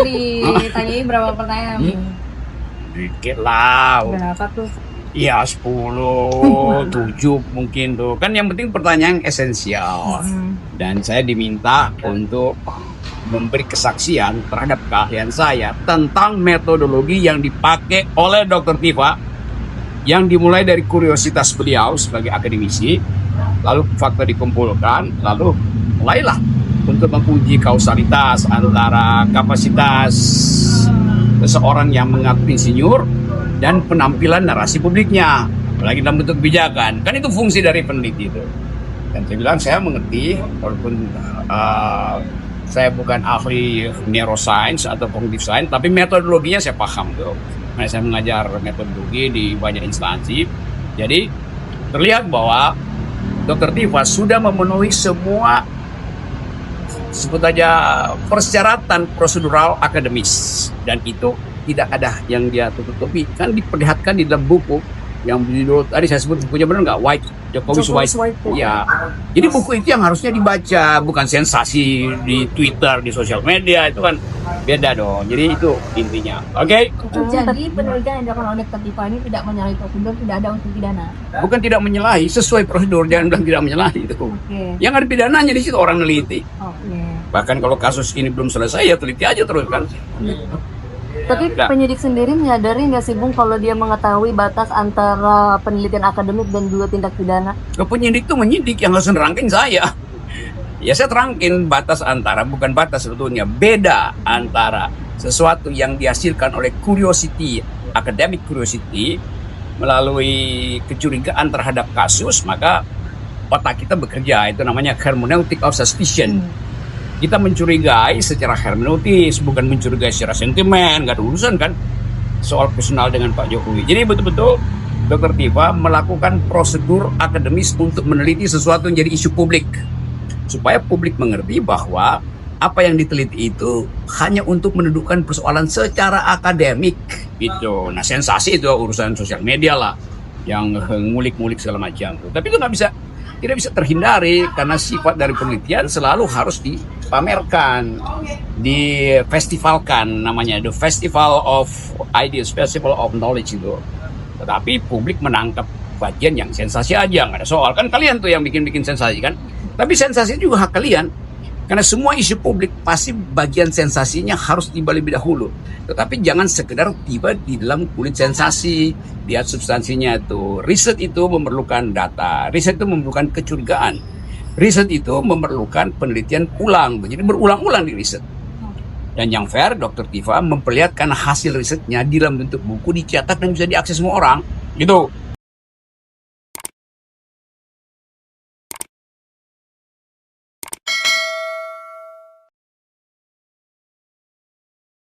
Ditanyain berapa pertanyaan? Dikit lah. Berapa tuh? Ya 10, 7 mungkin tuh. Kan yang penting pertanyaan esensial. Dan saya diminta untuk memberi kesaksian terhadap keahlian saya tentang metodologi yang dipakai oleh Dr. Tifa, yang dimulai dari kuriositas beliau sebagai akademisi, lalu fakta dikumpulkan, lalu mulailah untuk menguji kausalitas antara kapasitas seseorang yang mengaku insinyur dan penampilan narasi publiknya, apalagi dalam bentuk kebijakan. Kan itu fungsi dari peneliti itu. Dan saya bilang saya mengerti, walaupun saya bukan ahli neuroscience atau cognitive science, tapi metodologinya saya paham tuh. Nah, saya mengajar metodologi di banyak instansi. Jadi terlihat bahwa Dr. Tifa sudah memenuhi semua, sebut aja, persyaratan prosedural akademis, dan itu tidak ada yang dia tutupi. Kan diperlihatkan di dalam buku yang judul tadi saya sebut, bukunya benar nggak, White, Jokowi's White. Ya, jadi buku itu yang harusnya dibaca, bukan sensasi di Twitter, di sosial media. Itu kan beda dong. Jadi itu intinya. Oke? Jadi penelitian yang dilakukan oleh Dr. Tifa ini tidak menyalahi prosedur, tidak ada unsur pidana. Bukan tidak menyalahi, sesuai prosedur. Jangan bilang tidak menyalahi itu. Yang ada pidananya di situ orang neliti. Bahkan kalau kasus ini belum selesai, ya teliti aja terus kan. Tapi penyidik sendiri menyadari nggak sih Bung kalau dia mengetahui batas antara penelitian akademik dan juga tindak pidana? Ke penyidik itu menyidik, yang harus nerangkin saya. Ya saya terangkin batas antara, bukan batas sebetulnya, beda antara sesuatu yang dihasilkan oleh curiosity, academic curiosity, melalui kecurigaan terhadap kasus, maka otak kita bekerja, itu namanya hermeneutic of suspicion. Kita mencurigai secara hermeneutis, bukan mencurigai secara sentimen, nggak ada urusan kan soal personal dengan Pak Jokowi. Jadi betul-betul Dr. Tifa melakukan prosedur akademis untuk meneliti sesuatu yang jadi isu publik, supaya publik mengerti bahwa apa yang diteliti itu hanya untuk mendudukkan persoalan secara akademik gitu. Nah, sensasi itu urusan sosial media lah, yang ngulik-ngulik segala macam. Tapi itu tidak bisa terhindari, karena sifat dari penelitian selalu harus dipamerkan, difestivalkan, namanya the Festival of Ideas, Festival of Knowledge itu. Tetapi publik menangkap bagian yang sensasi aja, nggak ada soal. Kan kalian tuh yang bikin sensasi kan. Tapi sensasi juga hak kalian, karena semua isu publik pasti bagian sensasinya harus tiba lebih dahulu. Tetapi jangan sekedar tiba di dalam kulit sensasi, lihat substansinya itu. Riset itu memerlukan data, riset itu memerlukan kecurigaan, riset itu memerlukan penelitian ulang, jadi berulang-ulang di riset. Dan yang fair, Dr. Tifa memperlihatkan hasil risetnya di dalam bentuk buku, dicetak dan bisa diakses semua orang, gitu.